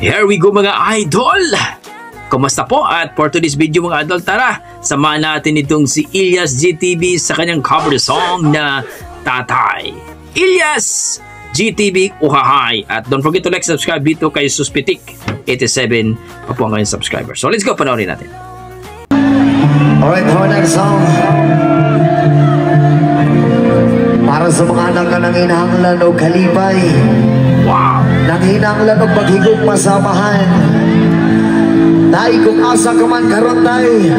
Here we go mga idol! Kumusta po? At for today's video mga idol, tara, samahan natin itong si Ilyas GTV sa kanyang cover song na Tatay. Ilyas GTV Uhahay. At don't forget to like, subscribe dito kay Suspitik 87 pa po ang kanyang subscriber. So let's go, panoorin natin. Alright, for next song, para sa mga anak na nanginahanglan o kalipay. Wow! Nanginahanglan o paghigog masamahan. Tay, kung asa ka man karon tay,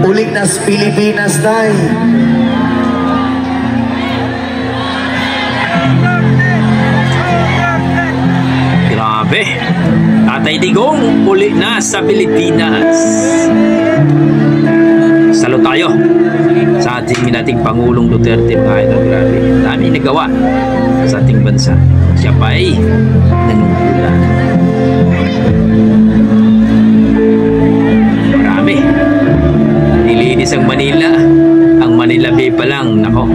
ulit nas Pilipinas tay. Grabe! Tatay Digong, uli na sa Pilipinas. Salo tayo sa ating Pangulong Duterte mga idol. Grabe, dami nagawa sa ating bansa. Siya pa ay nanunggula. Marami. Nilinis ang Manila. Ang Manila Bay pa lang, nako,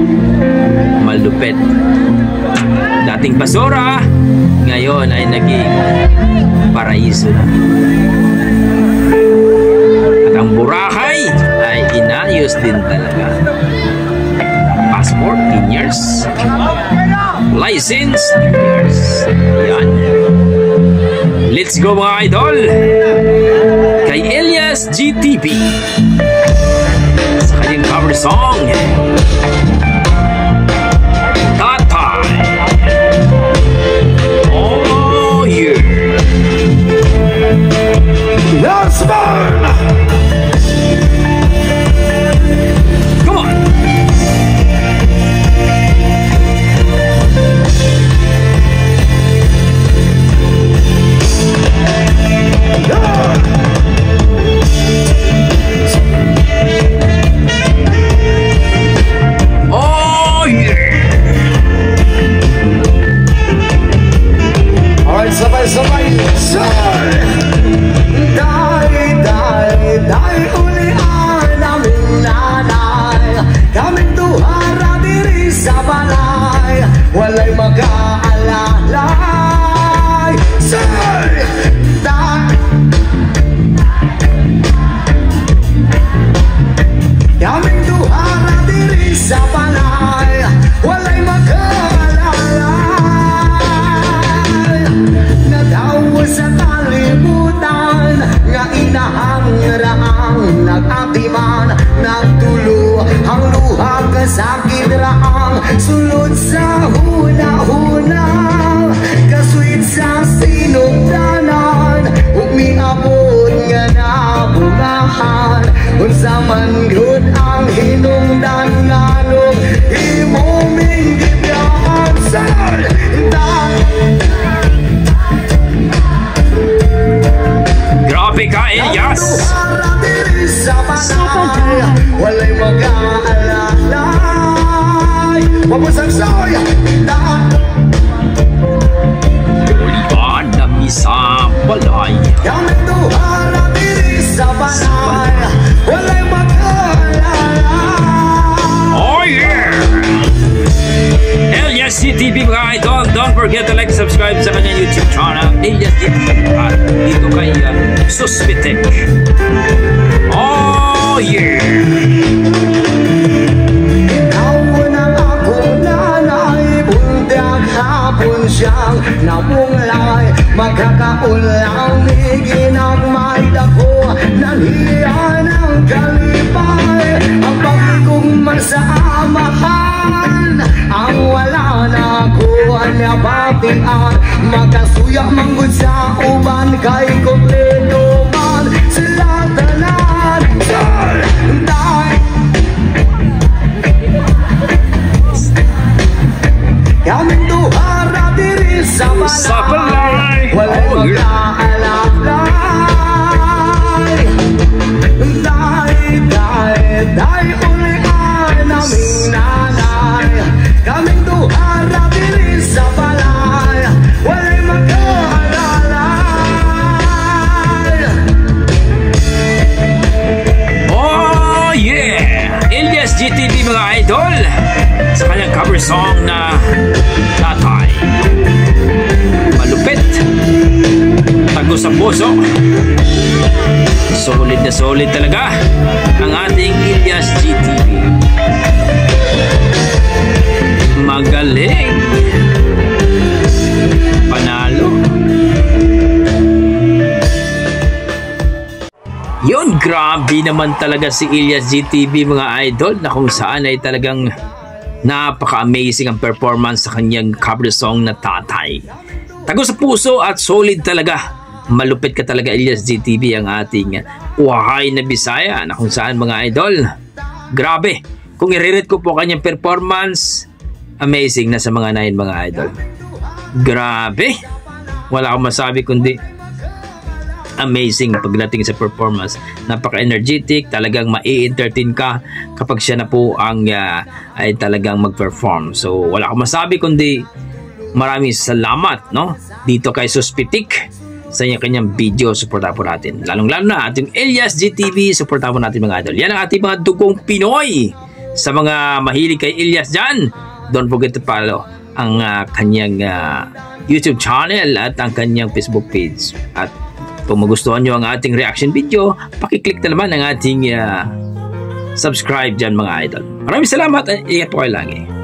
malupet. Dating basura, ngayon ay naging paraiso na. At ang Boracay ay inayos din talaga. Passport, 10 years. License, 10 years. Yan. Let's go mga idol! Kay Ilyas GTV sa kanyang cover song, Tatay. Oh yeah! Let's burn! Come on! Oh yeah! Alright, sabay-sabay. Sir! Dahil ulian namin nanay, kaming tuhara diri sa balay, walay mag-aalalay. Sir! Kaming tuhara diri sa balay, walay mag-aalalay. Nadawa sa kalibutan, nga inahangraang nag-atiman, nagtulo ang luha kasakit raang, sulod sa huna-huna, kasweet sa sinugdanan, ug miabot nga nabungahan, unsa man gyud ang hinungdan nganong imong gibiyaan. Sir! Grabe ka, Ilyas! Walay mag-aalalay, mapusagsoy. Ulian na sa balay. Kaming tuhara diri sa balay, walay mag-aalalay. Oh yeah! Ilyas GTV mga idol, don't forget to like, subscribe sa kanyang YouTube channel, Ilyas GTV, at dito kay Suspitik. Oh yeah! Ikaw ng akong nanay, bundag hapon siyang namunglay, magkakaulang iginagmay dako, nanhiya ng kalipay, ang pagigong masamahan, ang wala na kuha niya batian, magkasuya manggod sa uban, kay kompleto man sila tanan. Sir! Kaming tuhara diri sa balay, walay mag-aalalay. Dahil ulian naming nanay, kaming tuhara diri sa balay, walay mag-aalalay. Oh yeah! Ilyas GTV mga idol sa kanyang cover song na Tatay. Malupit. sa puso. Solid na solid talaga ang ating Ilyas GTV. Magaling. Panalo. Yun, grabe naman talaga si Ilyas GTV mga idol, na kung saan ay talagang napaka-amazing ang performance sa kanyang cover song na Tatay. Tago sa puso at solid talaga. Malupit ka talaga Ilyas GTV, ang ating uhahay na Bisaya, na kung saan mga idol, grabe. Kung i-rate ko po kanyang performance, amazing na sa mga 9 mga idol. Grabe. Wala akong masabi kundi amazing pagdating sa performance. Napaka-energetic, talagang mai-entertain ka kapag siya na po ang ay talagang mag-perform. So wala akong masabi kundi maraming salamat, no, dito kay Suspitik sa kanyang video. Suportahan po natin, lalong-lalo na ating Ilyas GTV. Suportahan po natin mga idol. Yan ang ating mga dugong Pinoy. Sa mga mahilig kay Ilyas dyan, don't forget to follow ang kanyang YouTube channel at ang kanyang Facebook page. At kung magustuhan nyo ang ating reaction video, pakiclick na naman ang ating subscribe dyan mga idol. Maraming salamat at ingat po kayo lagi.